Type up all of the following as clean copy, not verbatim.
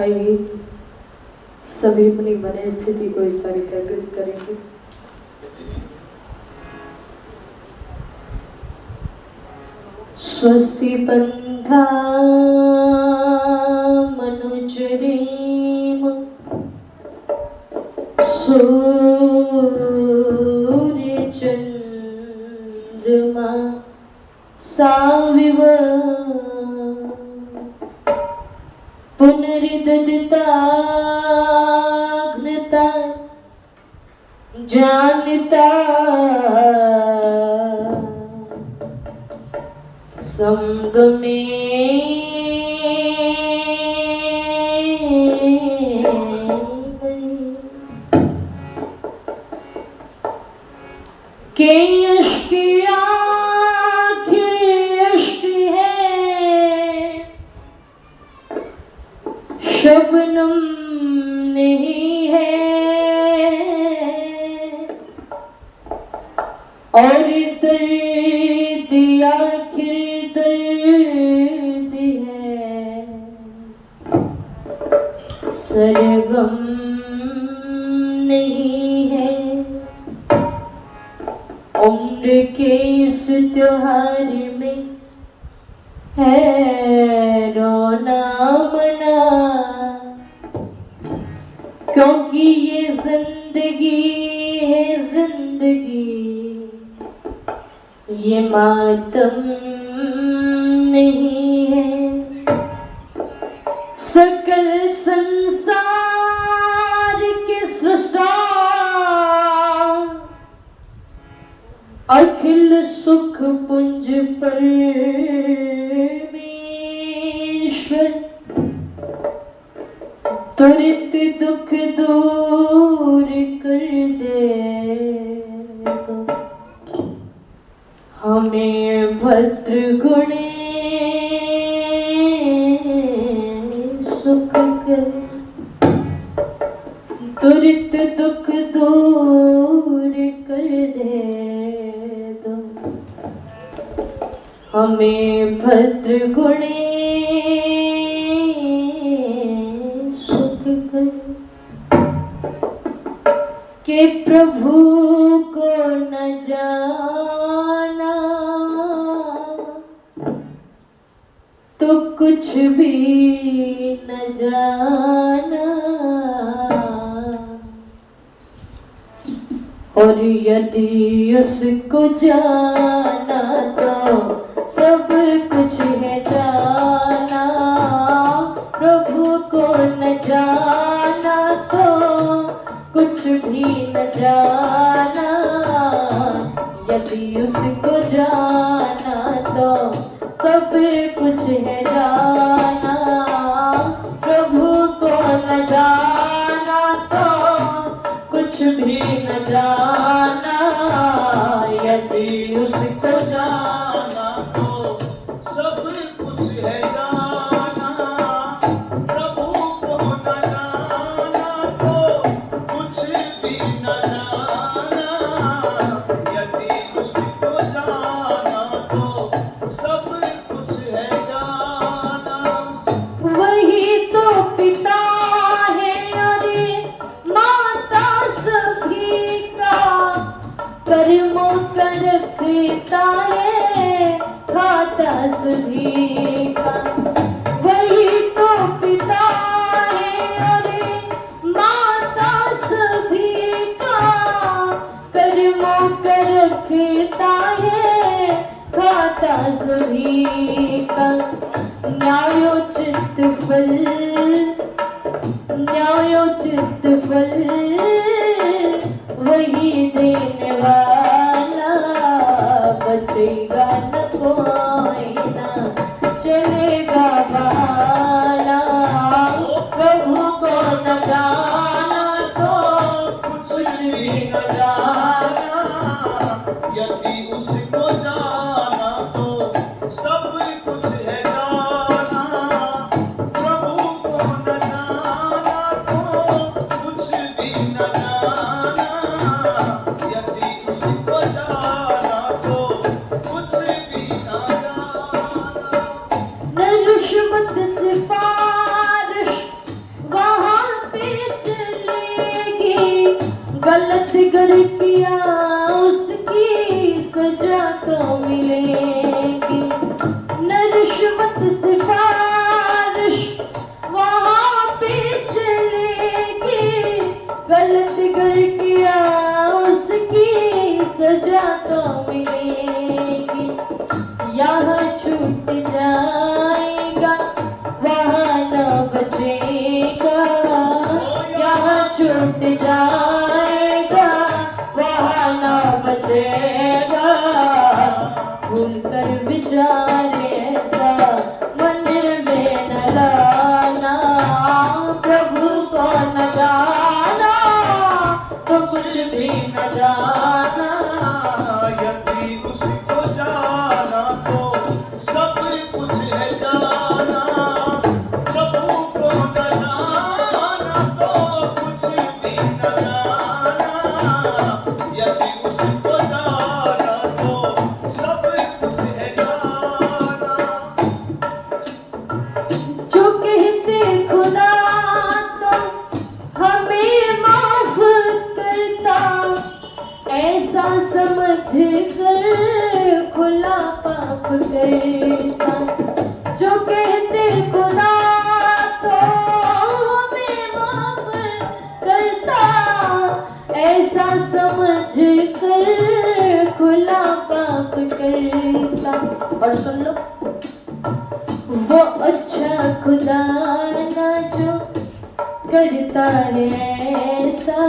आइए सभी अपनी बने स्थिति को एक बार एकाग्रित करेंगे। स्वस्ति पंथा मनुजरीम सूर्य चंद्रमा साविव पुनरिददिताग्नता जानता संगमे के यश्क आखिर यश्क है शबनम नहीं है और दर्द आखिर दर्द है सरगम नहीं है। उम्र के इस त्योहार में है रोना मना, क्योंकि ये जिंदगी है जिंदगी, ये मातम नहीं है। सकल संसार के सृष्टा अखिल सुख पुंज परमेश्वर त्वरित दुख दूर कर देगा। हमें भद्र गुणे सुख कर त्वरित दुख दूर कर देगा। हमें भद्र गुणे सुख कर के प्रभु को न जाना तो कुछ भी न जाना, और यदि उसको जाना तो सब कुछ है जाना। प्रभु को न जाना तो कुछ भी न जाना, यदि उसको जाना तो सब कुछ है जाना। प्रभु को न जाना तो कुछ भी न जाना, यदि उसको जाना तो सब कुछ है जाना। प्रभु को न जाना तो कुछ भी न जाना, यदि उसको जाना तो सब कुछ है जाना। वही तो पिता है और माता सभी का, कर्मों का रखता है खाता सभी का। वही तो पिता है और माता सभी का, कर्मों का रखता है खाता सभी का। न्यायोचित फल न्यायोचित फल वही देने वाला, बचेगा न कोई ना चलेगा बहाना। प्रभु को न जाना तो कुछ भी न जाना, यदि उसको जाना तो सब कुछ है जाना। प्रभु को न जाना तो कुछ भी न जाना, यदि उसको जाना तो कुछ भी न जाना। न रुश्वत सिफारिश गलत गर किया उसकी सजा तो मिलेगी, न रिश्वत सिफारिश वहाँ पे चलेगी। गलत गर किया उसकी सजा तो मिलेगी, यहाँ छूट जाएगा वहाँ न बचेगा, यहाँ छूट जाएगा वहाँ न बचेगा। भूल कर विचारे ऐसा मन में न लाना, प्रभु को न जाना तो कुछ भी न जाना। यदि उसको जाना तो सब कुछ है जाना, प्रभु को न जाना तो कुछ भी न जाना। यदि उसको जाना तो सब कुछ है जाना। जो कहते खुदा तो हमें माफ करता, ऐसा समझ कर खुला पाप करता। जो कहते खुदा तो हमें माफ करता, ऐसा समझ कर खुला पाप करता। और सुन लो, वो अच्छा खुदा ना जो करता है ऐसा,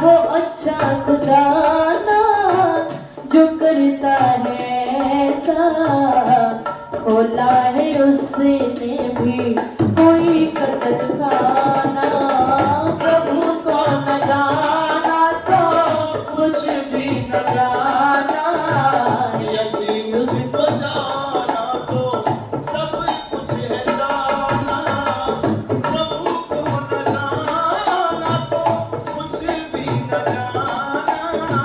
वो अच्छा खुदा ना जो करता है ऐसा। खोला है उसने भी कोई कतल खाना, प्रभु को न जाना तो कुछ भी न जाना। यदि उसको जाना तो सब कुछ है जाना, प्रभु को न जाना तो कुछ भी न जाना।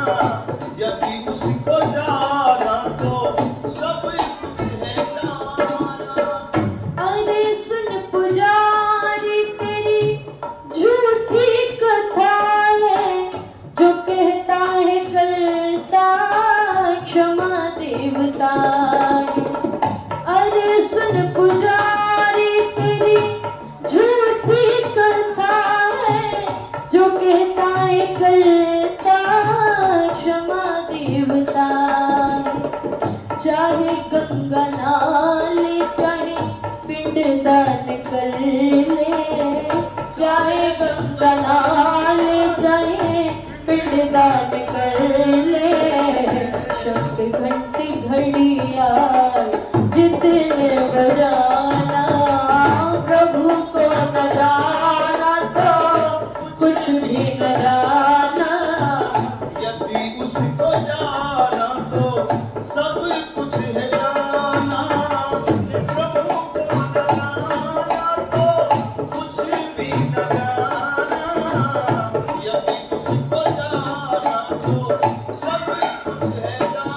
यदि उसको जाना तो सब कुछ है जाना। अरे सुन पुजारी, तेरी झूठी कथा है, जो कहता है करता क्षमा देवता है। अरे सुन पुजारी, तेरी झूठी कथा है, जो कहता है करता क्षमा देवता है। चाहे गंगा नाले चाहे पिंडदान कर ले, चाहे गंगा नाले चाहे पिंडदान कर ले। शब्द घंटी घड़ियाल जितने बजाना, प्रभु को न जाना तो कुछ भी न जाना। यदि उसको जाना तो सब कुछ है जाना, प्रभु को न जाना तो कुछ भी न जाना। यदि उसको जाना तो सब कुछ है जाना।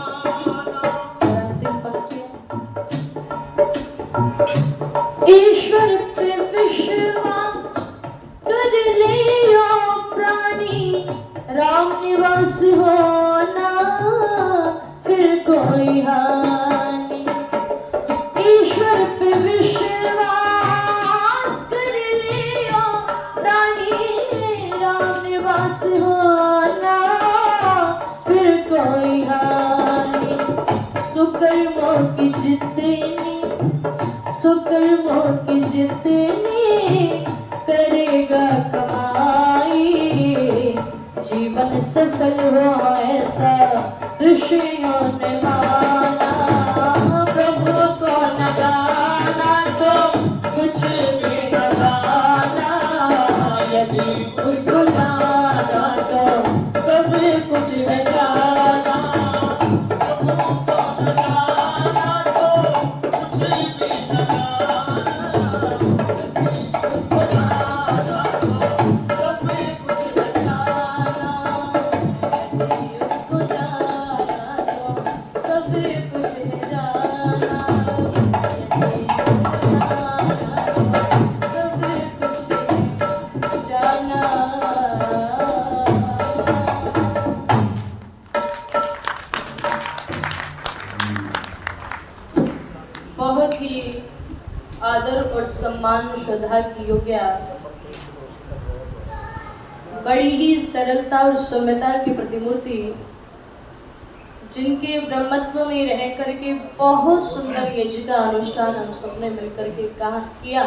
ईश्वर पे विश्वास कर ले ओ प्राणी, राम निवास होना फिर कोई हानि। ईश्वर पे विश्वास कर ले ओ प्राणी, राम निवास होना फिर कोई हानि। सुकर्मों की जितनी, सुकर्मों की जितनी करेगा कमाई, जीवन सफल हो ऐसा ऋषियों ने माना। प्रभु को न जाना तो कुछ भी न जाना, यदि उसको जाना तो सब कुछ है जाना। प्रभु को न जाना तो कुछ भी न जाना, उसको जाना तो सब कुछ है जाना। उसको जाना तो सब कुछ है जाना। सब कुछ है जाना। बहुत ही आदर और सम्मान श्रद्धा की योग्य, बड़ी ही सरलता और सौम्यता की प्रतिमूर्ति, जिनके ब्रह्मत्व में रह करके बहुत सुंदर यज्ञ का अनुष्ठान हम सबने मिलकर के किया।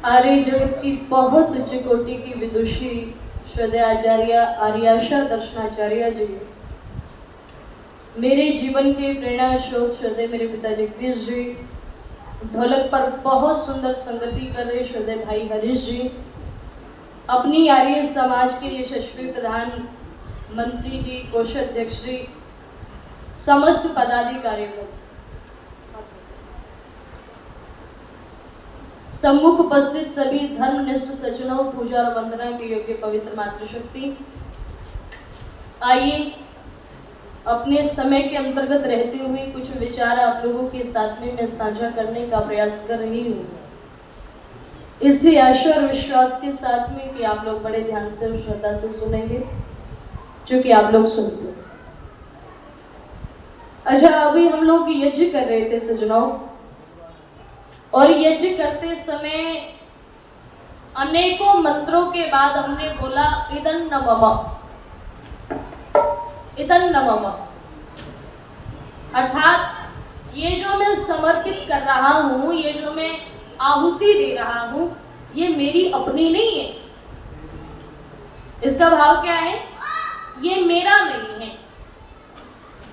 आर्य जगत की बहुत उच्च कोटि की विदुषी श्रद्धेय आचार्य आर्याशा दर्शनाचार्य जी, मेरे जीवन के प्रेरणा स्रोत श्रद्धेय मेरे पिता जगदीश जी, ढोलक पर बहुत सुंदर संगति कर रहे श्रद्धेय भाई हरीश जी, अपनी आर्य समाज के यशस्वी प्रधान मंत्री जी, कोषाध्यक्ष जी, समस्त पदाधिकारी, सम्मुख उपस्थित सभी धर्मनिष्ठ सज्जनों, पूजा और वंदना के योग्य पवित्र मातृशक्ति, आइए अपने समय के अंतर्गत रहते हुए कुछ विचार आप लोगों के साथ में मैं साझा करने का प्रयास कर रही हूँ, इसी आशा और विश्वास के साथ में कि आप लोग बड़े ध्यान से और श्रद्धा से सुनेंगे, जो कि आप लोग सुनते हैं। अच्छा, अभी हम लोग यज्ञ कर रहे थे सज्जनों, और यज्ञ करते समय अनेकों मंत्रों के बाद हमने बोला इदं नमः, इदं नमः, अर्थात ये जो मैं समर्पित कर रहा हूँ, ये जो मैं आहुति दे रहा हूँ, ये मेरी अपनी नहीं है। इसका भाव क्या है? ये मेरा नहीं है।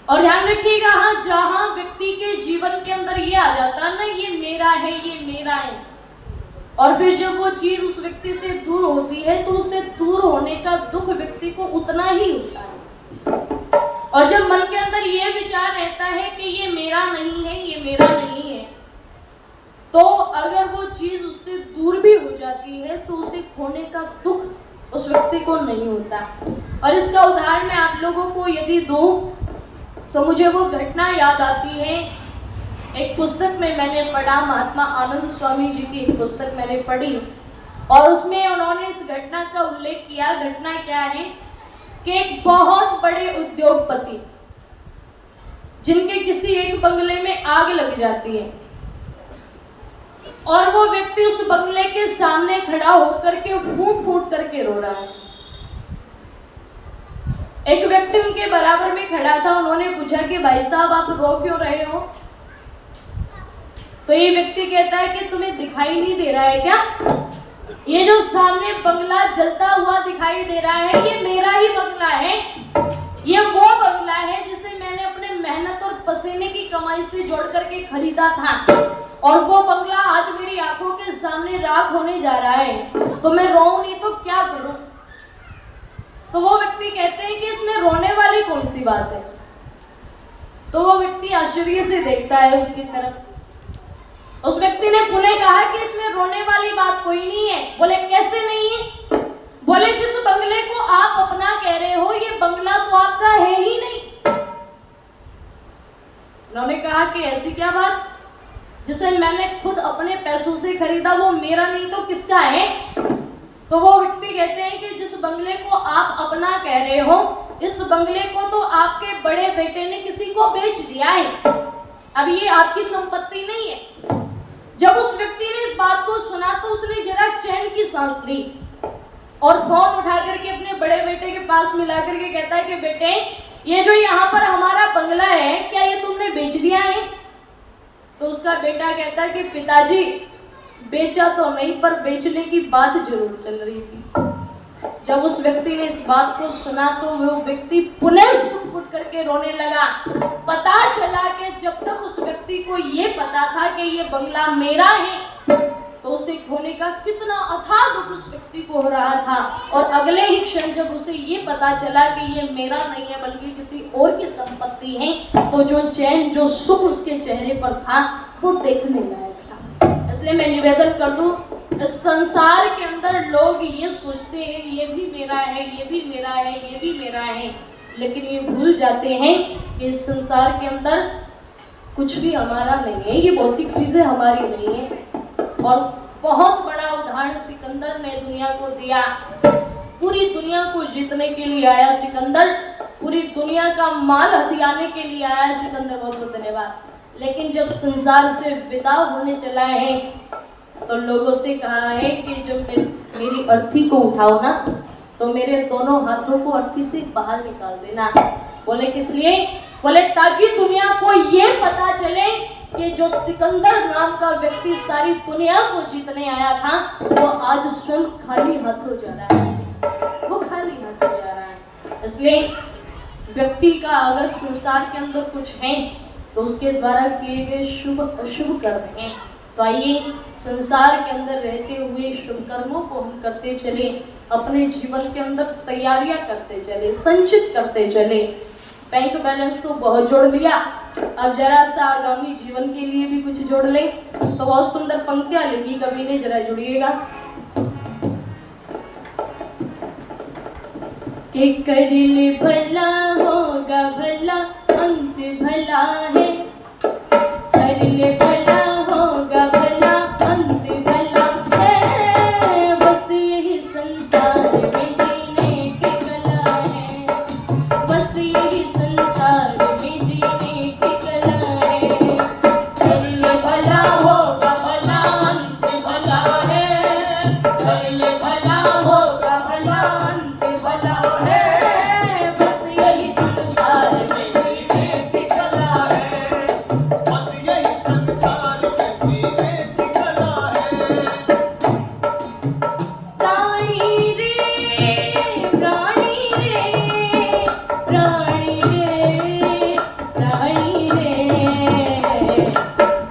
और ध्यान रखिएगा, हाँ, जहां व्यक्ति के जीवन के अंदर ये आ जाता है ना, ये मेरा है, ये मेरा है, और फिर जब वो चीज उस व्यक्ति से दूर होती है तो उससे दूर होने का दुख व्यक्ति को उतना ही होता है। और जब मन के अंदर ये विचार रहता है कि ये मेरा नहीं है, ये मेरा नहीं है, तो अगर वो चीज उससे दूर भी हो जाती है तो उसे खोने का दुख उस व्यक्ति को नहीं होता। और इसका उदाहरण मैं आप लोगों को यदि दूं तो मुझे वो घटना याद आती है। एक पुस्तक में मैंने पढ़ा, महात्मा आनंद स्वामी जी की एक पुस्तक मैंने पढ़ी, और उसमें उन्होंने इस घटना का उल्लेख किया। घटना क्या है कि एक बहुत बड़े उद्योगपति, जिनके किसी एक बंगले में आग लग जाती है, और वो व्यक्ति उस बंगले के सामने खड़ा होकर के फूट फूट करके रो रहा है। एक व्यक्ति उनके बराबर में खड़ा था, उन्होंने पूछा कि भाई साहब आप रो क्यों रहे हो? तो ये व्यक्ति कहता है कि तुम्हें दिखाई नहीं दे रहा है क्या? ये जो सामने बंगला जलता हुआ दिखाई दे रहा है, ये मेरा ही बंगला है। ये वो बंगला है जिसे मैंने अपने मेहनत और पसीने की कमाई से जोड़ करके खरीदा था, और वो बंगला आज मेरी आंखों के सामने राख होने जा रहा है। तो मैं रोऊं नहीं तो क्या करूं? तो वो व्यक्ति कहते हैं कि इसमें रोने वाली कौन सी बात है? तो वो व्यक्ति आश्चर्य से देखता है उसकी तरफ। उस व्यक्ति ने पुनः कहा कि इसमें रोने वाली बात कोई नहीं है। बोले कैसे नहीं है? बोले जिस बंगले को आप अपना कह रहे हो, ये बंगला तो आपका है ही नहीं। उन्होंने कहा कि ऐसी क्या बात? जिसे मैंने खुद अपने पैसों से खरीदा वो मेरा नहीं तो किसका है? तो वो व्यक्ति कहते हैं कि जिस बंगले को आप अपना कह रहे हो, इस बंगले को तो आपके बड़े बेटे ने किसी को बेच दिया है। अब ये आपकी संपत्ति नहीं है। जब उस व्यक्ति ने इस बात को सुना तो उसने जरा चैन की सांस ली, और फोन उठा करके अपने बड़े बेटे के पास मिला करके कहता है कि बेटे, ये जो यहाँ पर हमारा बंगला है, क्या ये तुमने बेच दिया है? तो उसका बेटा कहता है कि पिताजी, बेचा तो नहीं, पर बेचने की बात जरूर चल रही थी। जब उस व्यक्ति ने इस बात को सुना तो वो व्यक्ति पुनः फुट फुट करके रोने लगा। पता चला कि जब तक उस व्यक्ति को ये पता था कि ये बंगला मेरा है, तो उसे खोने का कितना अथाह दुख उस व्यक्ति को हो रहा था। और अगले ही क्षण जब उसे ये पता चला कि ये मेरा नहीं है बल्कि किसी और की संपत्ति है, तो जो चैन, जो सुख उसके चेहरे पर था, वो देखने लायक था। इसलिए मैं निवेदन कर दूं, इस संसार के अंदर लोग ये सोचते हैं ये भी मेरा है, ये भी मेरा है, ये भी मेरा है, लेकिन ये भूल जाते हैं कि इस संसार के अंदर कुछ भी हमारा नहीं है, ये भौतिक चीजें हमारी नहीं है। और बहुत बड़ा उदाहरण सिकंदर ने दुनिया को दिया। पूरी दुनिया को जीतने के लिए आया सिकंदर, पूरी दुनिया का माल हथियाने के लिए आया सिकंदर। बहुत बहुत धन्यवाद। लेकिन जब संसार से विदा होने चला है तो लोगों से कहा है कि जब मेरी अर्थी को उठाओ ना तो मेरे दोनों हाथों को अर्थी से बाहर निकाल देना। बोले किस लिए? बोले ताकि दुनिया को ये पता चले कि जो सिकंदर नाम का व्यक्ति सारी दुनिया को जीतने आया था वो आज स्वयं खाली हाथों जा रहा है, वो खाली हाथों जा रहा है। इसलिए व्यक्ति का अगर संसार के अंदर कुछ है तो उसके द्वारा किए गए शुभ अशुभ कर्म हैं। तो आइए संसार के अंदर रहते हुए शुभ कर्मों को हम करते चले, अपने जीवन के अंदर तैयारियां करते चले, संचित करते चले। बैंक बैलेंस तो बहुत जोड़ लिया, अब जरा सा आगामी जीवन के लिए भी कुछ जोड़ ले। तो बहुत सुंदर पंक्तियां लिखी कवि ने, जरा जुड़िएगा। कि कर ले भला होगा भला अंत भला है, कर ले भला होगा भला अंत भला है, बस यही संसार में जीने की कला है, बस यही संसार में जीने की कला है। कर ले भला होगा भला अंत भला है, कर ले भला होगा भला अंत भला है, बस यही संसार में जीने की कला है, बस यही संसार में जीने की कला है। प्राणी रे प्राणी रे प्राणी रे प्राणी रे,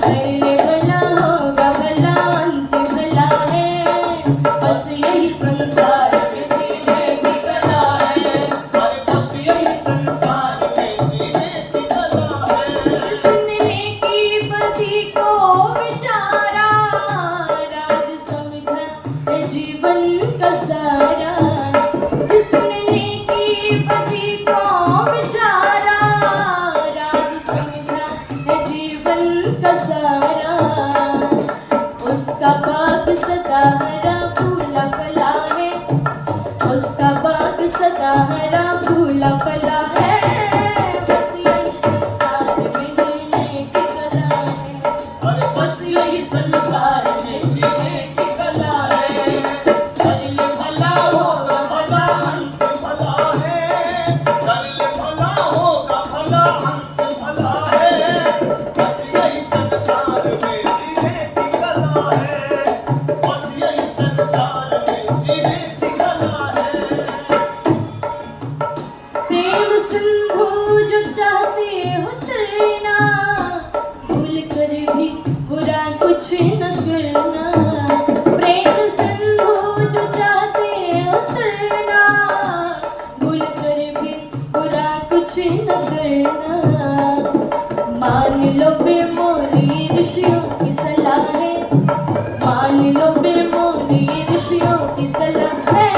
कर ले भला होगा भला अंत भला है, बस यही संसार में जीने की कला है, अरे बस यही संसार में जीने की कला है। जिसने नेकी बदी को विचारा, राज समझा है जीवन का सारा, जिसने नेकी बदी को विचारा, राज समझा है जीवन का सारा, उसका बाग सदा हरा फूला फला है, उसका बाग सदा हरा फूला फला है, बस यही संसार में जीने की कला है, अरे बस यही संसार में जीने की कला है। कर ले भला होगा भला अंत भला है, कर ले भला होगा भला अंत भला है, बस यही संसार में जीने की कला है, बस यही संसार में जीने की कला है। प्रेम सिंधु जो चाहते हो तैरना, भूल कर भी बुरा कुछ न करना, प्रेम सिंधु जो चाहते हो तैरना, भूल कर भी बुरा कुछ न करना, मान लो बेमौली ऋषियों की सलाह है, मान लो बेमौली ऋषियों की सलाह है,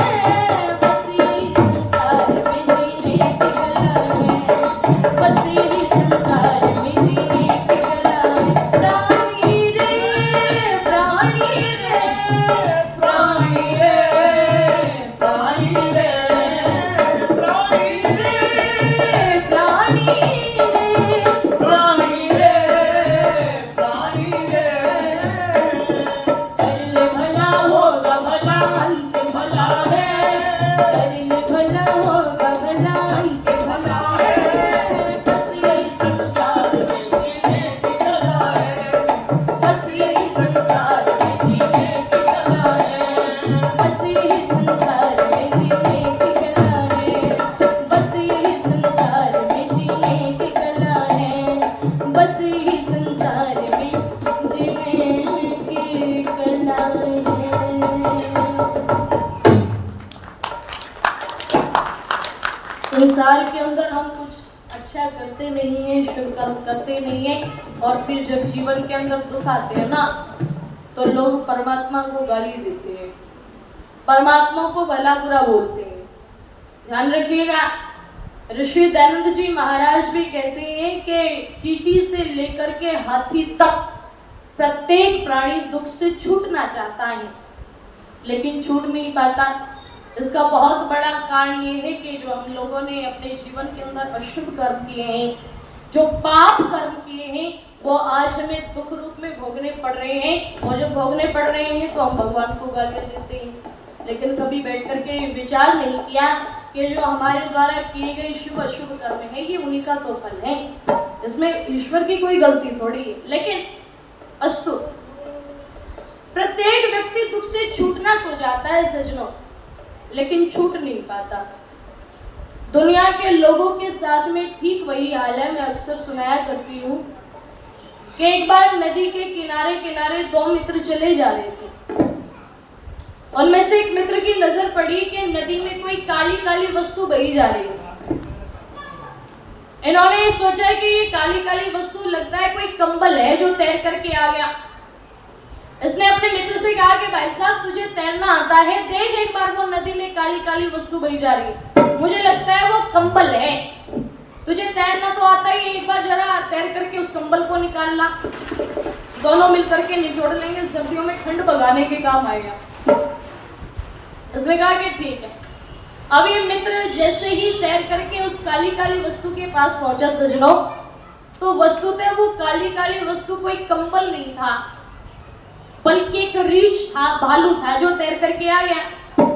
बस यही संसार में जीने की कला है, बस यही संसार में जीने की कला है। प्राणी रे प्राणी रे प्राणी रे प्राणी रे प्राणी रे प्राणी रे प्राणी रे प्राणी रे, कर ले भला होगा भला अंत भला है, कर ले भला होगा भला अंत भला है, बस यही संसार में जीने की कला है, बस यही संसार में जीने की कला है, बस यही संसार में जीने की कला है, बस यही संसार में जीने की कला है, बस यही संसार में जीने की कला है। संसार के अंदर हम कुछ अच्छा करते नहीं है, शुभ कर्म करते नहीं है, और फिर जब जीवन के अंदर दुख आते हैं ना तो लोग परमात्मा को गाली देते हैं, परमात्मा को भला बुरा बोलते हैं। ध्यान रखिएगा, ऋषि दयानंद जी महाराज भी कहते हैं कि चींटी से लेकर के हाथी तक प्रत्येक प्राणी दुख से छूटना चाहता है, लेकिन छूट नहीं पाता। इसका बहुत बड़ा कारण ये है कि जो हम लोगों ने अपने जीवन के अंदर अशुभ कर्म किए हैं, जो पाप कर्म किए हैं, वो आज हमें दुख रूप में भोगने पड़ रहे हैं, और जब भोगने पड़ रहे हैं तो हम भगवान को गालियां देते हैं। लेकिन कभी बैठ करके विचार नहीं किया कि जो हमारे द्वारा किए गए शुभ अशुभ कर्म है ये उन्हीं का तो फल है, इसमें ईश्वर की कोई गलती थोड़ी है। लेकिन अस्तु, प्रत्येक व्यक्ति दुख से छूटना तो चाहता है सजनों, लेकिन छूट नहीं पाता। दुनिया के लोगों के साथ में ठीक वही हाल है। मैं अक्सर सुनाया करती हूँ कि एक बार नदी के किनारे किनारे दो मित्र चले जा रहे थे। उनमें से एक मित्र की नजर पड़ी कि नदी में कोई काली काली वस्तु बही जा रही है। इन्होंने सोचा कि ये काली काली वस्तु लगता है कोई कंबल है जो तैर करके आ गया। इसने अपने मित्र से कहा कि भाई साहब तुझे तैरना आता है, देख एक बार वो नदी में काली काली वस्तु बही जा रही है, मुझे लगता है वो कंबल है, तुझे तैरना तो आता ही, एक बार जरा तैर करके उस कंबल को निकाल ला, दोनों मिलकर के निचोड़ लेंगे, सर्दियों में ठंड भगाने के काम आएगा। उसने कहा कि ठीक है। अब ये मित्र जैसे ही तैर करके उस काली काली वस्तु के पास पहुंचा सजनों, तो वस्तुतः वो काली काली वस्तु कोई कंबल नहीं था, बल्कि एक रीछ था, भालू था जो तैर करके आ गया।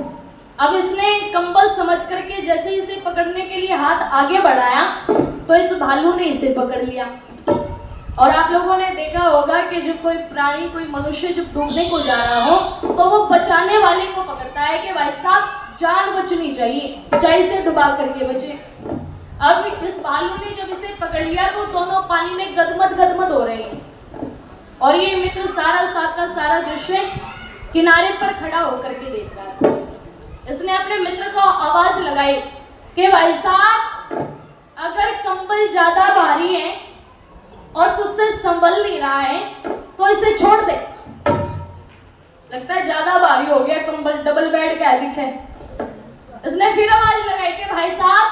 अब इसने कंबल समझ करके जैसे ही इसे पकड़ने के लिए हाथ आगे बढ़ाया तो इस भालू ने इसे पकड़ लिया। और आप लोगों ने देखा होगा कि जब कोई प्राणी, कोई मनुष्य जब डूबने को जा रहा हो तो वो बचाने वाले को पकड़ता है कि भाई साहब जान बचनी चाहिए, चाहे इसे डुबा करके बचे। अब इस भालू ने जब इसे पकड़ लिया तो दोनों पानी में गदमद हो रहे हैं, और ये मित्र सारा सारा दृश्य किनारे पर खड़ा होकर के देख रहा था। इसने अपने मित्र को आवाज लगाई कि भाई साहब अगर कंबल ज्यादा भारी है और तुझसे संभल नहीं रहा है तो इसे छोड़ दे। लगता है ज्यादा भारी हो गया कंबल, डबल बेड का है। इसने फिर आवाज लगाई कि भाई साहब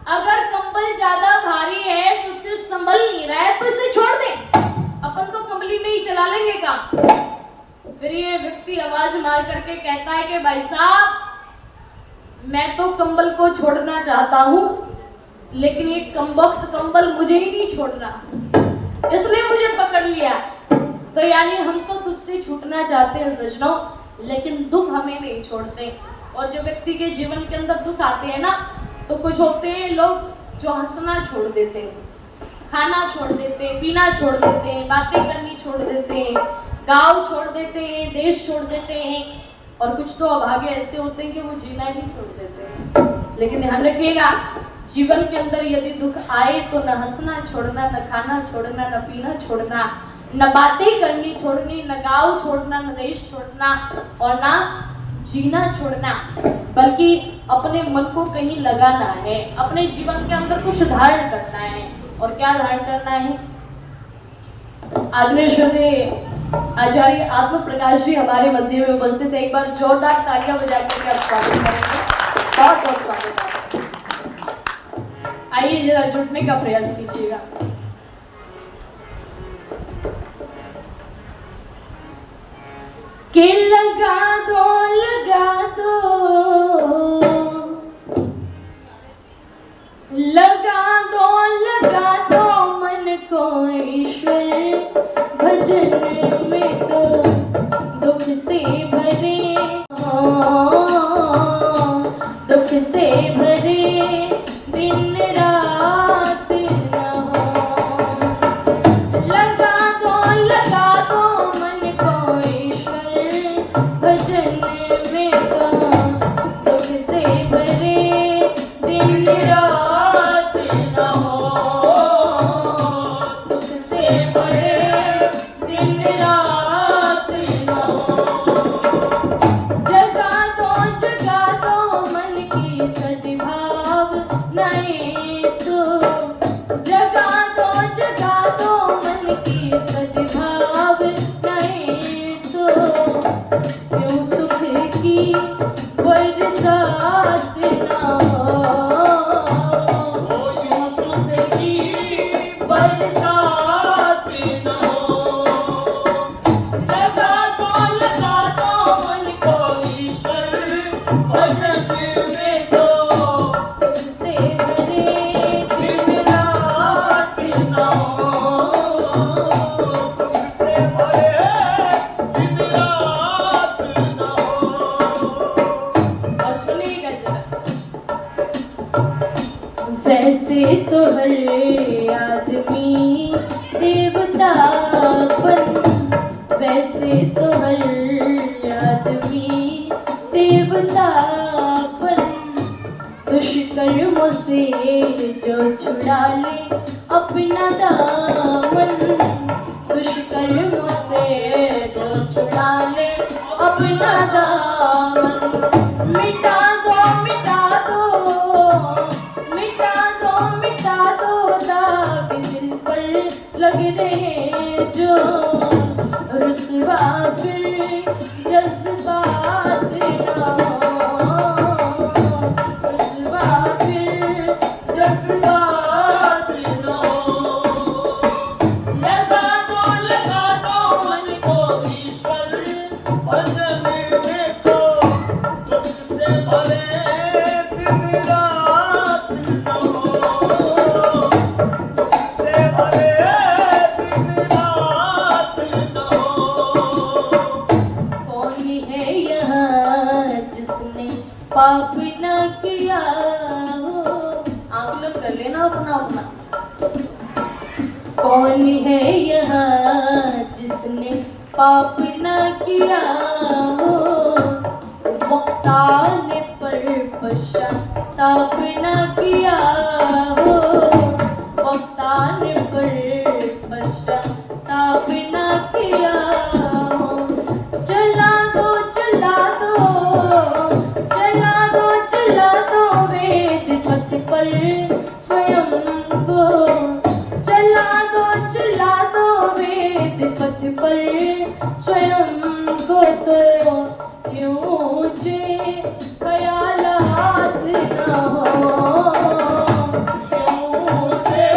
अगर कंबल ज्यादा भारी है, तुझसे संभल नहीं रहा है तो इसे छोड़ दे, अपन तो कंबली में ही चला लेंगे काम। फिर ये व्यक्ति आवाज मार करके कहता है कि भाई साहब मैं तो कंबल को छोड़ना चाहता हूं, लेकिन ये कमबख्त कंबल मुझे ही नहीं छोड़ रहा, इसने मुझे पकड़ लिया। तो यानी हम तो दुख से छूटना चाहते हैं सजनों, लेकिन दुख हमें नहीं छोड़ते। और जो व्यक्ति के जीवन के अंदर दुख आते हैं ना, तो कुछ होते हैं लोग जो हंसना छोड़ देते हैं, खाना छोड़ देते हैं, पीना छोड़ देते हैं, बातें करनी छोड़ देते हैं, गांव छोड़ देते हैं, देश छोड़ देते हैं, और कुछ तो अभागे ऐसे होते हैं कि वो जीना ही छोड़ देते हैं। लेकिन ध्यान रखिएगा, जीवन के अंदर यदि दुख आए तो न हंसना छोड़ना, न खाना छोड़ना, न पीना छोड़ना, न बातें करनी छोड़नी, न गांव छोड़ना, न देश छोड़ना, और न जीना छोड़ना, बल्कि अपने मन को कहीं लगाना है, अपने जीवन के अंदर कुछ धारण करना है। और क्या धारण करना है? आदरणीय श्रद्धेय आचार्य आत्म प्रकाश जी हमारे मध्य में उपस्थित है। एक बार जोरदार तालियां बजा करके आप स्वागत करेंगे। बहुत बहुत स्वागत है। आइए जरा जुटने का प्रयास कीजिएगा। के लगा दो मन को ईश्वर भजन में तो दुख से भरे हो, दुख से भरे दिन रात न हो। लगा दो मन को ईश्वर से जो छुड़ा ले अपना दामन, दुष्कर्मों से जो छुड़ा ले अपना दामन, मिटा दो मिटा दो मिटा दो मिटा दो दाग दिल पर लग रहे जो, रुसवा फिर जज्बात ना हो, रुसवा फिर जज्बात ना हो। लगा दो मन को ईश्वर भजन में तो दुख से भरे दिन रात न हो, दुख से भरे दिन रात न हो। कौन है यहाँ जिसने पाप न किया हो, आकलन कर लेना अपना अपना। कौन है यहाँ जिसने पाप न किया हो, वक्त आने पर पश्चाताप न किया हो, वक्त आने पर पश्चाताप न किया हो। चला दो चला दो चला दो चला दो वेद पथ पर स्वयं को, चला दो वेद पथ पर स्वयं को, तो क्यों जे ख्यालात न हो, क्यों जे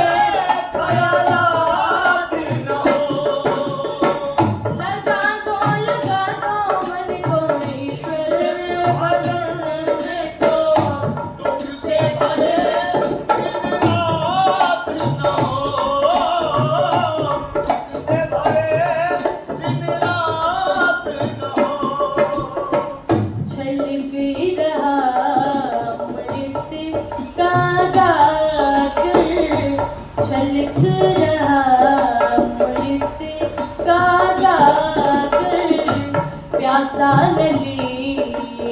ख्यालात न हो। लगा दो मन को ईश्वर भजन में तो, दुख से भरे दिन रात न हो, दुख से भरे दिन रात न हो। छलक रहा अमृत का गागर, छलक रहा अमृत का गागर, प्यासा नली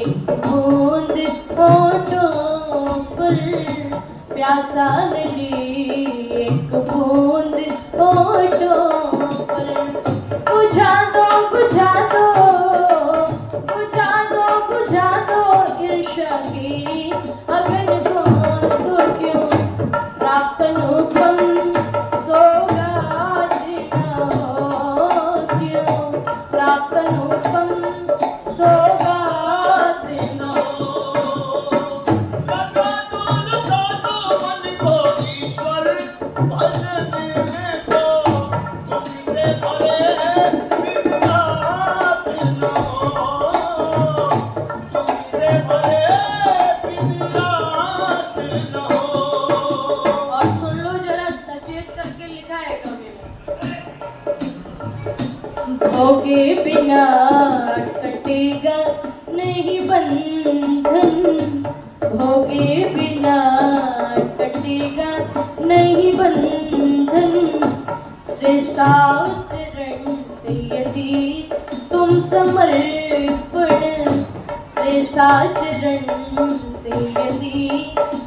एक बूंद होठों पर, प्यासा नली एक बूंद होठों पर। बुझा दो बुझा दो बुझा दो बुझा दो ईर्ष्या की अगन को, तो क्यों प्राप्त अनुपम सौगात न हो, क्यों प्राप्त अनुपम सौगात न हो। लगा दो मन को ईश्वर भजन में तो दुख से भरे दिन रात न हो, दुख से भरे दिन रात न हो। और सुन लो जरा, सचेत करके लिखा है कवि ने, भोगे बिना कटेगा नहीं बंधन, भोगे बिना कटेगा नहीं बंधन, श्रेष्ठा चरण से यदि तुम समर्पण, श्रेष्ठा चरण से यदि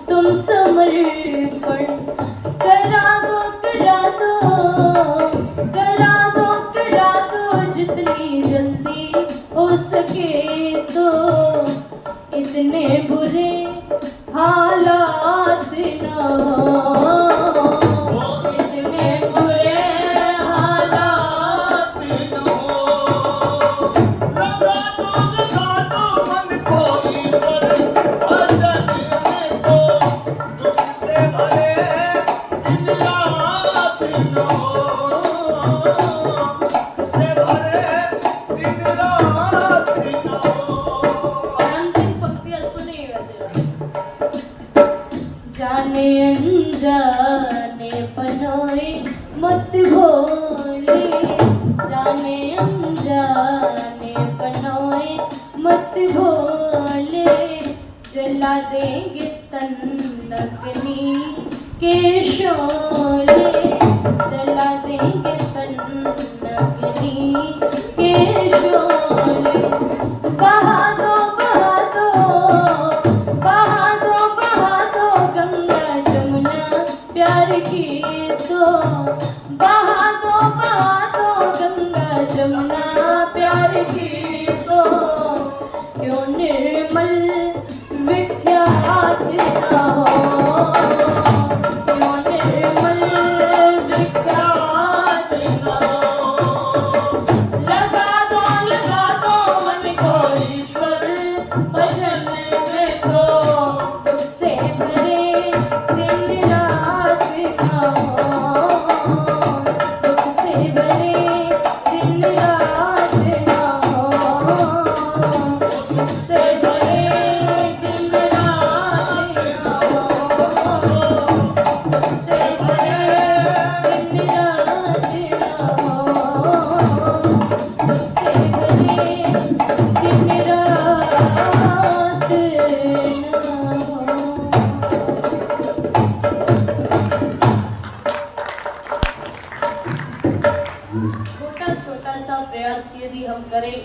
तुम समर्पण, करा दो करा दो करा दो करा दो जितनी जल्दी हो सके तो, इतने बुरे हालात न हो, इतने बुरे हालात न हो। लगा दो मन को ईश्वर भजन में तो दुख से भरे दिन रात न हो, दुख से भरे दिन रात न हो। और अंतिम पंक्तियां सुनिएगा जरा। जाने अनजाने पनोए मत भोले, जाने अनजाने पनोए मत भोले, जला देंगे तन अग्नि के शोले, जला देंगे तन अग्नि के शोले। बहा दो बहा दो बहा दो बहा दो गंगा जमुना प्यार की तो क्यों निर्मल विख्यात ना हो, क्यों निर्मल विख्यात ना हो। लगा दो मन को ईश्वर भजन में तो उससे भरे दिन रात ना हो, उससे भरे दिन रात ना हो, उससे भरे दिन रात ना हो, उससे भरे दिन रात ना हो, उससे भरे दिन रात ना हो। छोटा छोटा सा प्रयास यदि हम करें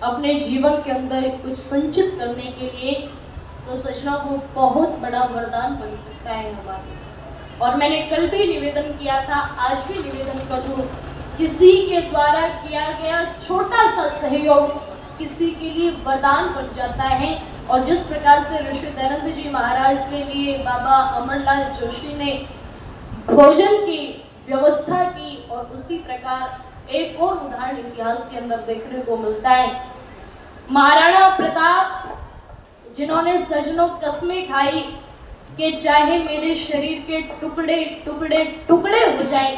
अपने जीवन के अंदर कुछ संचित करने के लिए, तो सजना वो बहुत बड़ा वरदान बन सकता है हमारे। और मैंने कल भी निवेदन किया था, आज भी निवेदन कर दूं, किसी के द्वारा किया गया छोटा सा सहयोग किसी के लिए वरदान बन जाता है। और जिस प्रकार से ऋषि दयानंद जी महाराज के लिए बाबा अमरलाल जोशी ने भोजन की व्यवस्था की, और उसी प्रकार एक और उदाहरण इतिहास के अंदर देखने को मिलता है। महाराणा प्रताप, जिन्होंने सजनों कस्में खाई कि चाहे मेरे शरीर के टुकड़े टुकड़े टुकड़े हो जाए,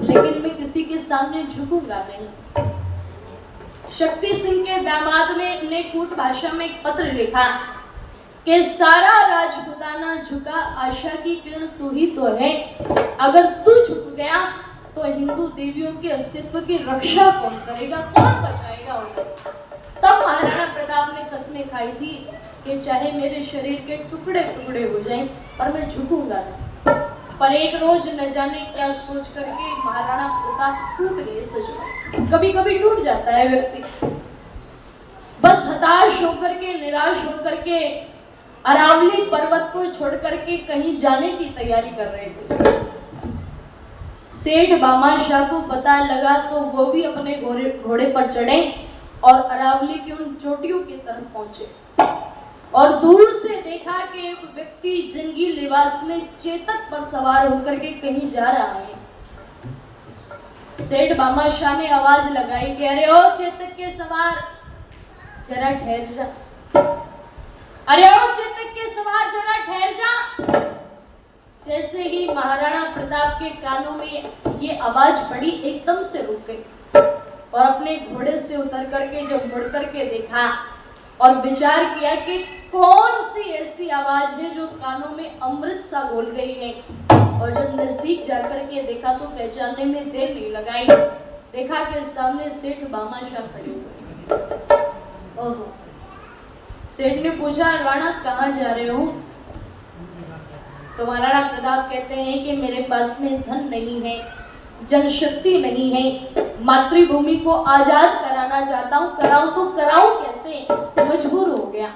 लेकिन मैं किसी के सामने झुकूंगा नहीं। शक्ति सिंह के दामाद ने कूट भाषा में एक पत्र लिखा कि सारा राजपुताना झुका, आशा की किरण तू ही तो है, अगर तू झुक गया तो हिंदू देवियों के अस्तित्व की रक्षा कौन करेगा, कौन बचाएगा उन्हें। तब महाराणा प्रताप ने कस्में खाई थी कि चाहे मेरे शरीर के टुकड़े टुकड़े हो जाएं, पर मैं झुकूंगा नहीं। पर एक रोज न जाने क्या सोच करके महाराणा प्रताप टूट गए सजनों। कभी कभी टूट जाता है व्यक्ति, बस हताश होकर के, निराश होकर के अरावली पर्वत को छोड़ करके कहीं जाने की तैयारी कर रहे थे। सेठ बामाशाह को पता लगा तो वो भी अपने घोड़े पर चढ़े और अरावली की उन चोटियों की तरफ पहुंचे, और दूर से देखा कि एक व्यक्ति जंगी लिबास में चेतक पर सवार होकर के कहीं जा रहा है। सेठ बामाशाह ने आवाज लगाई कि अरे ओ चेतक के सवार, जरा ठहर जा। अरे ओ चेतक के सवार, जरा ठहर जा। जैसे ही महाराणा प्रताप के कानों में ये आवाज पड़ी, एकदम से रुक गए और अपने घोड़े से उतर करके जब मुड़ करके देखा और विचार किया कि कौन सी ऐसी आवाज है जो कानों में अमृत सा घोल गई है। और जब नजदीक जाकर के देखा तो पहचानने में देर नहीं लगाई, देखा कि सामने सेठ बामाशाह खड़े हुए। ओहो, सेठ ने पूछा, राणा कहाँ जा रहे हो? तो महाराणा प्रताप कहते हैं कि मेरे पास में धन नहीं है, जनशक्ति नहीं है, मातृभूमि को आजाद कराना चाहता हूँ, कराऊं तो कराऊं कैसे, मजबूर हो गया।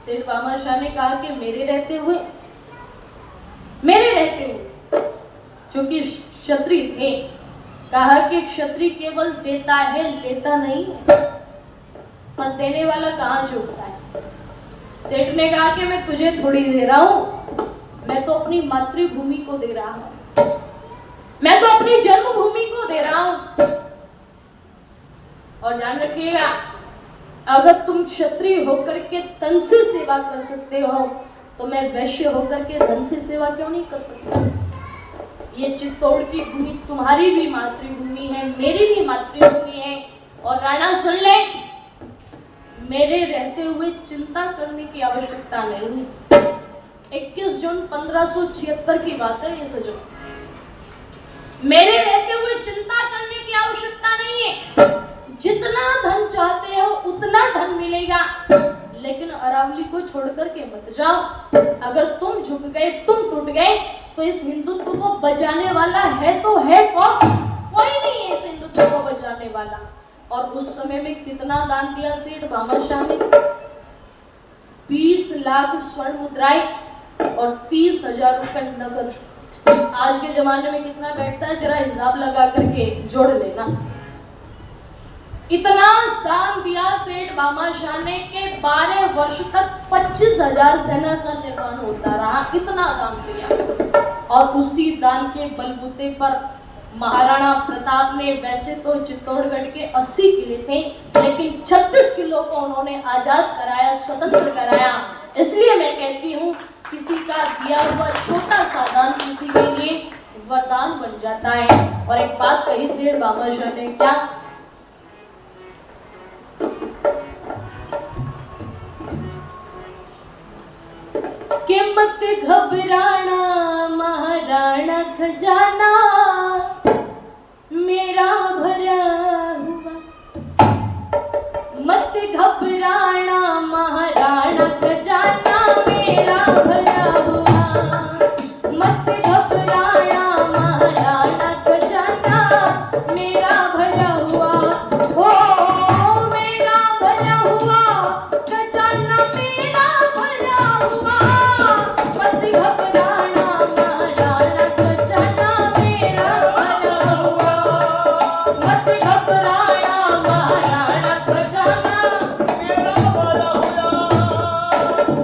सेठ बामाशाह ने कहा कि मेरे रहते हुए, चूंकि क्षत्रिय थे, कहा कि क्षत्रिय केवल देता है, लेता नहीं है, पर देने वाला कहाँ झुकता है। सेठ ने कहा कि मैं तुझे थोड़ी दे रहा हूं, मैं तो अपनी मातृभूमि को दे रहा हूं, मैं तो अपनी जन्मभूमि को दे रहा हूं। और ध्यान रखिएगा, अगर तुम क्षत्रिय होकर के तन से सेवा कर सकते हो, तो मैं वैश्य होकर के धन से सेवा क्यों नहीं कर सकता। ये चित्तौड़ की भूमि तुम्हारी भी मातृभूमि है, मेरी भी मातृभूमि है। और राणा सुन ले, मेरे रहते हुए चिंता करने की आवश्यकता नहीं। 21 जून 1576 की बात है ये सजो। मेरे रहते हुए चिंता करने की आवश्यकता नहीं है। जितना धन चाहते हो उतना धन मिलेगा, लेकिन अरावली को छोड़कर के मत जाओ। अगर तुम झुक गए, तुम टूट गए, तो इस हिंदुत्व को बचाने वाला है तो है कौन? कोई नहीं है इस हिंदुत्व को बचाने वाला। और उस समय में कितना दान दिया सेठ बामाशाह ने? 20 लाख स्वर्ण मुद्राएं और 30,000 रुपए नगद। आज के जमाने में कितना बैठता है, जरा हिसाब लगा करके जोड़ लेना। इतना दान दिया सेठ भामाशाह ने कि 12 वर्ष तक 25,000 सेना का निर्माण होता रहा। इतना दान दिया और उसी दान के बलबूते पर महाराणा प्रताप ने, वैसे तो चित्तौड़गढ़ के 80 किले थे, लेकिन 36 किलों को उन्होंने आजाद कराया, स्वतंत्र कराया। इसलिए मैं कहती हूँ किसी का दिया हुआ छोटा सा दान किसी के लिए वरदान बन जाता है। और एक बात कही सेठ भामाशाह ने, क्या? कि मत घबराना महाराणा खजाना मेरा भरा हुआ, मत घबराना महाराणा खजाना मेरा भरा हुआ, मत घबराना महाराणा खजाना मेरा भरा हुआ, ओ मेरा भरा हुआ खजाना मेरा भरा हुआ, मत घबराना महाराणा खजाना मेरा भरा हुआ, मत घबराना महाराणा खजाना मेरा भरा हुआ।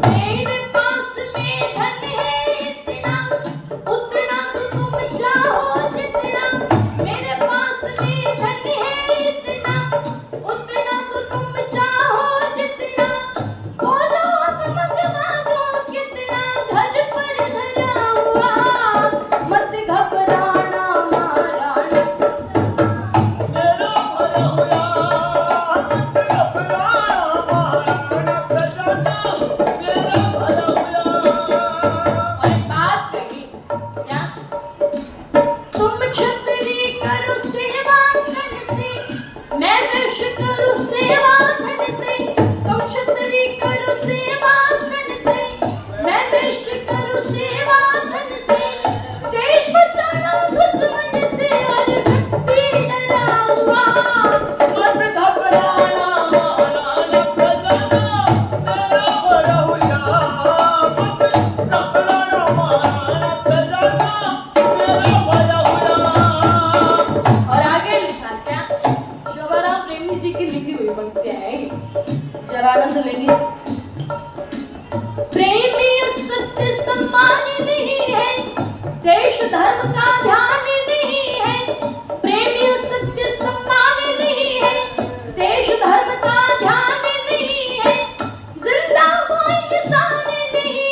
मेरे पास में धन है इतना, उतना तो तुम चाहो जितना, मेरे पास में धन है इतना, उतना तो तुम चाहो जितना, बोलो अब मंगवा दो कितना, घर पर धरा हुआ, मत घबराना महाराणा खजाना मेरा भरा हुआ, मत घबराना महाराणा खजाना मेरा भरा हुआ। और एक बात कही, क्या? तुम क्षत्रिय करो सेवा धन से, मैं वैश्य करूं सेवा धन से, तुम क्षत्रिय करो सेवा धन से, मैं वैश्य करूं सेवा धन से, देश बचाना दुश्मन से और व्यक्ति डरा हुआ, मत घबराना महाराणा खजाना मेरा भरा हुआ, मत घबराना महाराणा खजाना मेरा भरा हुआ। और आगे लिखा, क्या? शोभाराम प्रेमी जी की लिखी हुई पंक्तियां हैं ये, जरा आनंद लेंगे। प्रेमी सत्य सम्मान नहीं है, देश धर्म का ध्यान नहीं है, प्रेमी सत्य सम्मान नहीं है, देश धर्म का ध्यान नहीं है, जिंदा वो इंसान नहीं,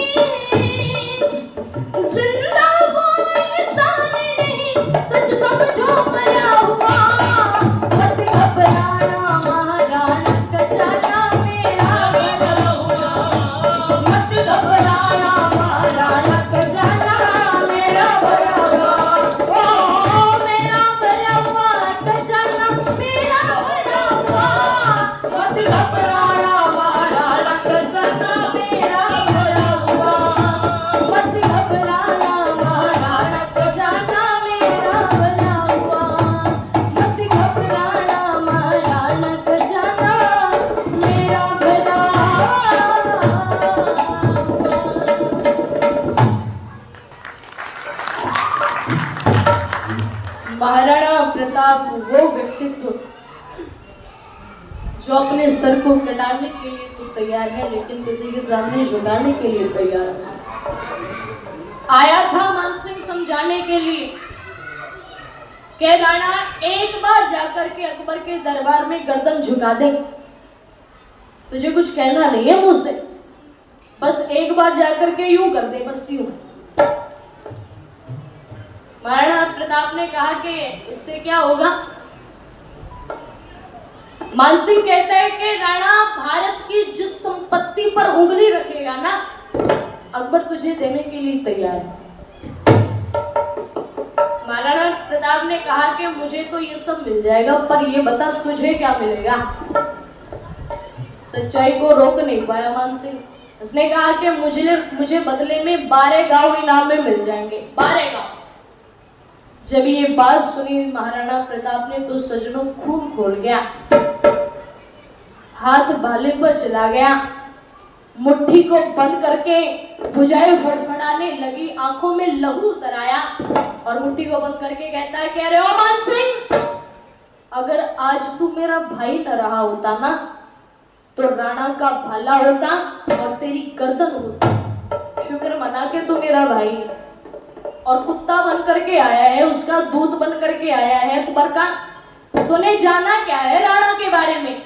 जिंदा वो इंसान नहीं, सच समझो मरा हुआ, मत घबराना महाराणा खजाना मेरा भरा हुआ, मत घबराना महाराणा खजाना मेरा भरा हुआ, ओ मेरा भरा हुआ खजाना मेरा भरा हुआ, मत घबराना महाराणा खजाना मेरा भरा हुआ, मत घबराना महाराणा खजाना मेरा भरा हुआ, मत घबराना महाराणा खजाना मेरा भरा हुआ। महाराणा प्रताप वो व्यक्तित्व जो अपने सर को कटाने के लिए तो तैयार है, लेकिन किसी के सामने झुकाने के लिए तैयार है। आया था मानसिंह समझाने के लिए कि राणा एक बार जाकर के अकबर के दरबार में गर्दन झुका दे, तुझे कुछ कहना नहीं है मुझसे, बस एक बार जाकर के यूं कर दे, बस यूं। महाराणा प्रताप ने कहा कि इससे क्या होगा? मानसिंह कहता है कि राणा भारत की जिस संपत्ति पर उंगली रखेगा ना, अकबर तुझे देने के लिए तैयार है। महाराणा प्रताप ने कहा कि मुझे तो ये सब मिल जाएगा, पर ये बता तुझे क्या मिलेगा? सच्चाई को रोक नहीं पाया मानसिंह। उसने कहा कि मुझे बदले में 12 गांव इनाम में मिल जाएंगे, 12 गांव। जब ये बात सुनी महाराणा प्रताप ने तो सजनों खून खोल गया, हाथ भाले पर चला गया, मुट्ठी को बंद करके भुजाएं फड़फड़ाने लगी, आंखों में लहू उतर आया और मुट्ठी को बंद करके कहता है कि अरे ओ मानसिंह, अगर आज तू मेरा भाई न रहा होता ना, तो राणा का भाला होता और तेरी गर्दन होती। शुक्र मना के तू मेरा भाई है, और कुत्ता बन करके आया है, उसका दूध बन करके आया है अकबर का। तूने जाना क्या है राणा के बारे में?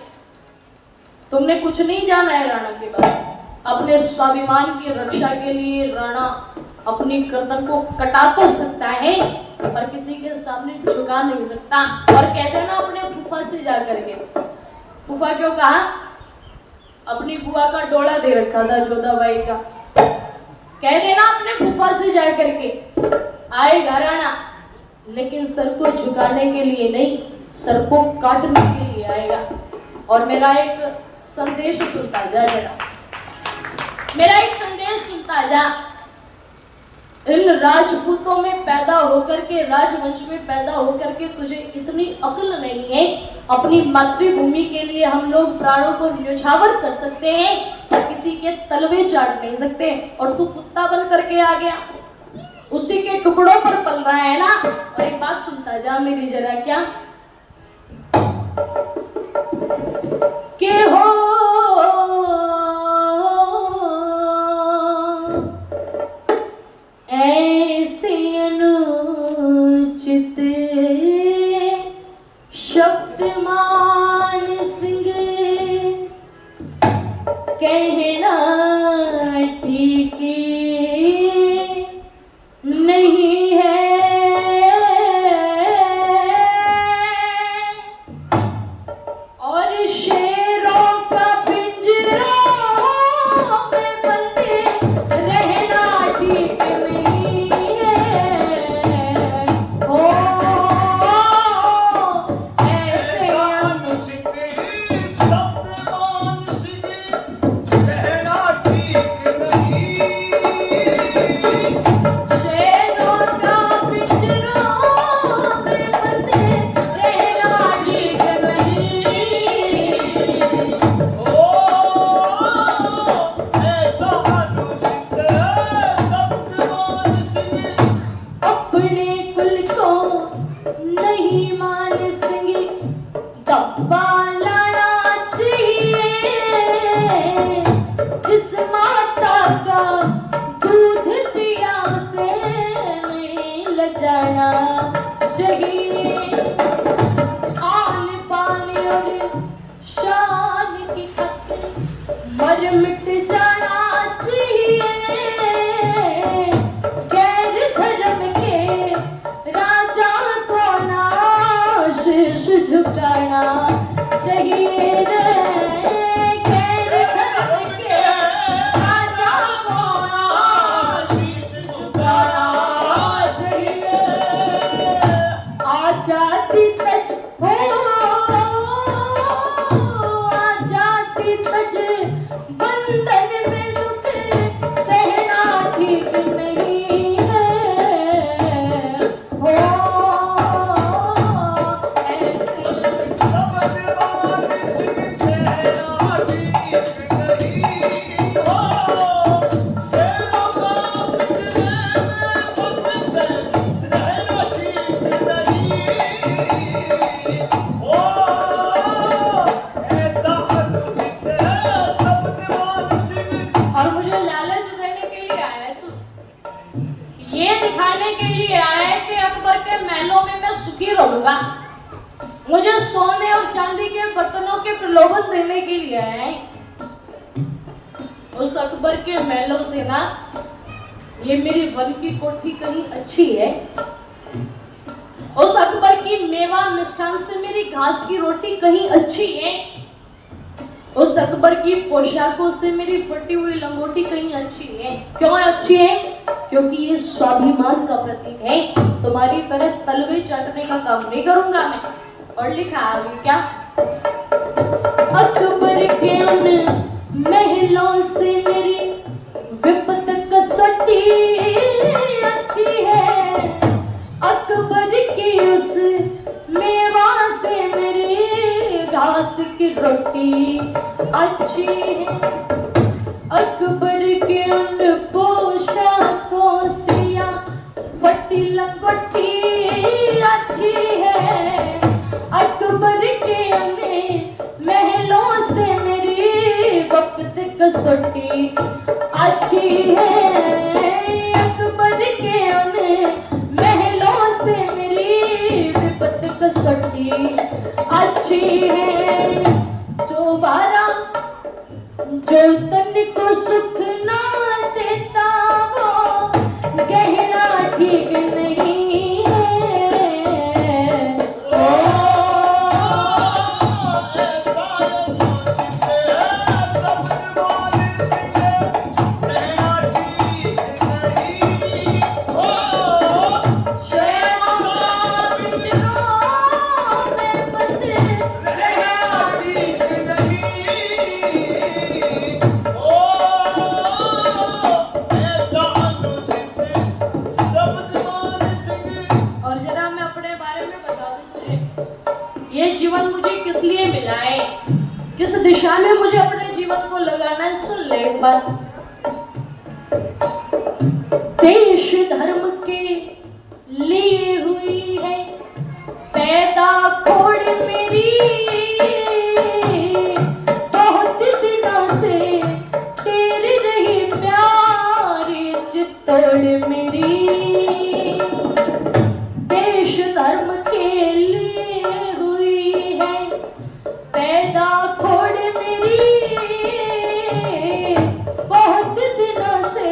तुमने कुछ नहीं जाना है राणा के बारे में। अपने स्वाभिमान की रक्षा के लिए राणा अपनी गर्दन को कटा तो सकता है, पर किसी के सामने झुका नहीं सकता। और कहते ना अपने फूफा से जा करके, फूफा क्यों कहा? अपनी बुआ का डोला दे रखा था जोधाबाई का। कह देना अपने फूफा से जा करके, आएगा राणा, लेकिन सर को झुकाने के लिए नहीं, सर को काटने के लिए आएगा। और मेरा एक संदेश सुनता जा जरा, मेरा एक संदेश सुनता जा। इन राजपूतों में पैदा होकर के, राजवंश में पैदा होकर के तुझे इतनी अक्ल नहीं है। अपनी मातृभूमि के लिए हम लोग प्राणों को न्यौछावर कर सकते हैं, पर किसी के तलवे चाट नहीं सकते। और तू कुत्ता बन करके आ गया, उसी के टुकड़ों पर पल रहा है ना। और एक बात सुनता जा मेरी जरा, क्या के हो ऐसे अनुचित शब्द मान सिंह कहना ठीक नहीं है। और शेरों का पिंजरा में बंद रहना ठीक नहीं है। हो ऐसे अनुचित शब्द मान सिंह कहना ठीक नहीं। शेरों का पिंजरा में बंद रहना ठीक नहीं। ओ ऐसा अनुचित शब्द मान सिंह अपने कुल को नहीं मान सिंह, दब्बा लाना चाहिए। जिस माता का दूध पिया से नहीं लजाना चाहिए। आन पान और शान की खातिर मर मिट जाना चाहिए। गैर धर्म के राजा को ना शीश झुकाना चाहिए रे। गैर धर्म के राजा को ना शीश झुकाना चाहिए। आजादी तज हो, आजादी तज बंधन में दुख सहना ठीक नहीं है। हो ऐसे शब्द मान सिंह कहना ठीक नहीं। हो शेरों का पिंजरे में बंद रहना ठीक नहीं। ओ ऐसा अनुचित शब्द मान सिंह और मुझे लालच देने के लिए आया है तू, ये दिखाने के लिए आया है कि अकबर के महलों में मैं सुखी रहूंगा। मुझे सोने और चांदी के बर्तनों के प्रलोभन देने के लिए आया है। उस अकबर के महलों से ना ये मेरी वन की कोठी कहीं अच्छी है। उस अकबर की मेवा मिष्ठान से मेरी घास की रोटी कहीं अच्छी है। उस अकबर की पोशाकों से मेरी फटी हुई लंगोटी कहीं अच्छी है। क्यों अच्छी है? क्योंकि ये स्वाभिमान का प्रतीक है। तुम्हारी तरह तलवे चाटने का काम नहीं करूंगा मैं। और लिखा आगे क्या, अकबर के उन महलों से मेरी विपत कसौटी अच्छी है। अकबर की उस मेवा से मेरी घास की रोटी अच्छी है। अकबर के उन पोशाकों से या फटी लंगोटी अच्छी है। अकबर कसौटी अच्छी है, अकबर के उन महलों से मेरी विपत कसौटी अच्छी है। जो बारा जो तन को सुख ना देता वो गहना ठीक नहीं है। और जरा मैं अपने बारे में बता दूं तुझे, ये जीवन मुझे किस लिए मिला है, किस दिशा में मुझे अपने जीवन को लगाना है। सुन ले एक बात। देश धर्म के लिए हुई है पैदा खोड़ मेरी, बहुत दिनों से तेरी रही प्यारी चित्तौड़ मेरी। देश धर्म के लिए हुई है पैदा खोड़ मेरी, बहुत दिनों से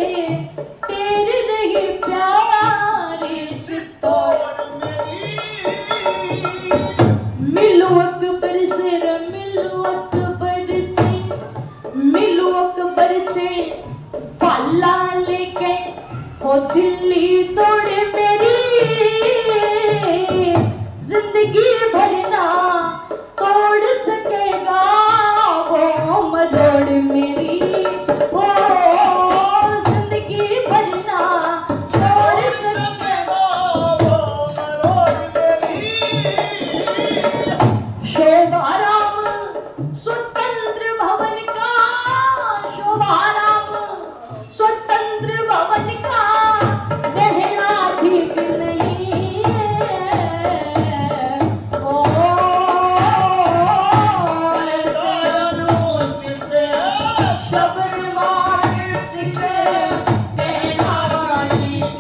तेरी रही प्यारी चित्तौड़ मेरी। मिलो अकबर से मिलो अकबर से, मिलो अकबर से पाला लेके हो दिल्ली तोड़े मेरी, जिंदगी भर ना तोड़ सकेगा वो मरोड़ मेरी। ओ जिंदगी भर ना तोड़ सकेगा वो मरोड़ मेरी। शोभाराम स्वतंत्र भवन का, शोभाराम स्वतंत्र भवन का गहना ठीक नहीं है। ओ ऐसे अनुचित शब्द मानस के गहना ठीक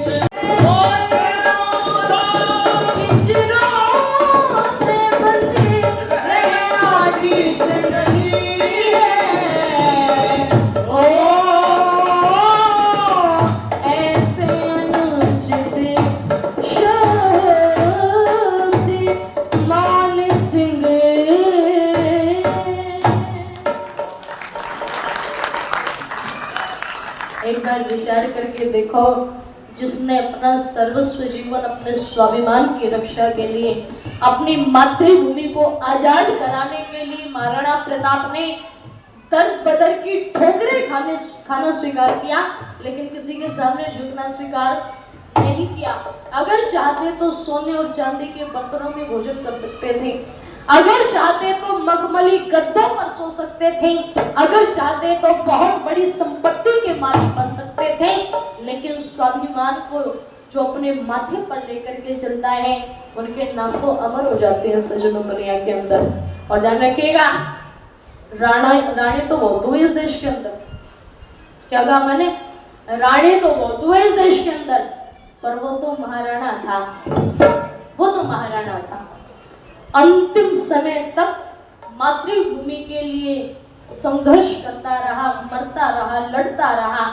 पिंजरों से बंदी रहना ठीक नहीं है। ओ ऐसे अनुचित शब्द मान सिंह। एक बार विचार करके देखो, जिसने अपना सर्वस्व जीवन अपने स्वाभिमान की रक्षा के लिए, अपनी मातृभूमि को आजाद कराने के लिए महाराणा प्रताप ने दर बदर की ठोकरें खाना स्वीकार किया, लेकिन किसी के सामने झुकना स्वीकार नहीं किया। अगर चाहते तो सोने और चांदी के बर्तनों में भोजन कर सकते थे, अगर चाहते तो मखमली गद्दों पर सो सकते थे, अगर चाहते तो बहुत बड़ी संपत्ति के मालिक बन सकते थे, लेकिन स्वाभिमान को जो अपने माथे पर लेकर के चलता है, उनके नाम तो अमर हो जाते हैं सज्जनों दुनिया के अंदर। और ध्यान रखिएगा, रानी तो बहुत हुई इस देश के अंदर। क्या कहा मैंने? रानी तो बहुत हुई इस देश के अंदर, पर वो तो महाराणा था, वो तो महाराणा था। अंतिम समय तक मातृभूमि के लिए संघर्ष करता रहा, मरता रहा, लड़ता रहा,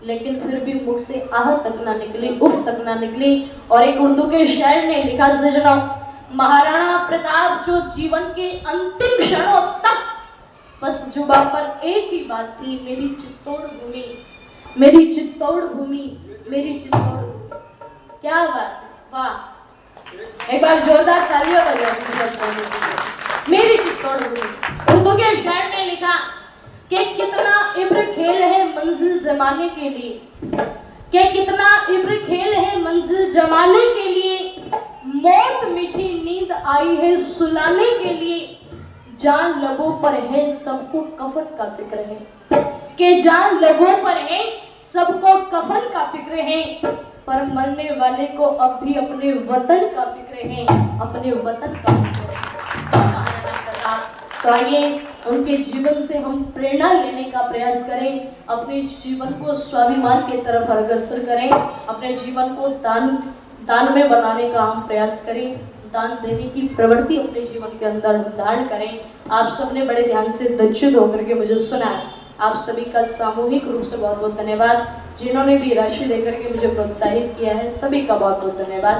लेकिन फिर भी मुख से आह तक ना निकली, उफ तक ना निकली। और एक उर्दू के शायर ने लिखा, सज्जनों, महाराणा प्रताप जो जीवन के अंतिम क्षणों तक बस जुबान पर एक ही बात थी, मेरी चित्तौड़ भूमि, मेरी चित्तौड़ भूमि, मेरी चित्तौड़ भूमि। क्या बात, वाह! एक बार जोरदार तालियां बजाओ। मेरी चित्तौड़ भूमि। उर्दू के शायर ने लिखा कि कितना इब्र खेल है मंजिल जमाने के लिए, कि कितना इब्र खेल है मंजिल जमाने के लिए, मौत मीठी नींद आई है सुलाने के लिए, जान लबों पर है सबको कफन का फिक्र है, कि जान लबों पर है सबको कफन का फिक्र है, पर मरने वाले को अब भी अपने वतन का फिक्र है, अपने वतन का फिक्र है। तो आइए उनके जीवन से हम प्रेरणा लेने का प्रयास करें, अपने जीवन को स्वाभिमान की तरफ अग्रसर करें, अपने जीवन को दान में बनाने का हम प्रयास करें, दान देने की प्रवृत्ति अपने जीवन के अंदर हम धारण करें। आप सबने बड़े ध्यान से दक्षित होकर के मुझे सुना है। आप सभी का सामूहिक रूप से बहुत बहुत धन्यवाद। जिन्होंने भी राशि देकर के मुझे प्रोत्साहित किया है, सभी का बहुत बहुत धन्यवाद।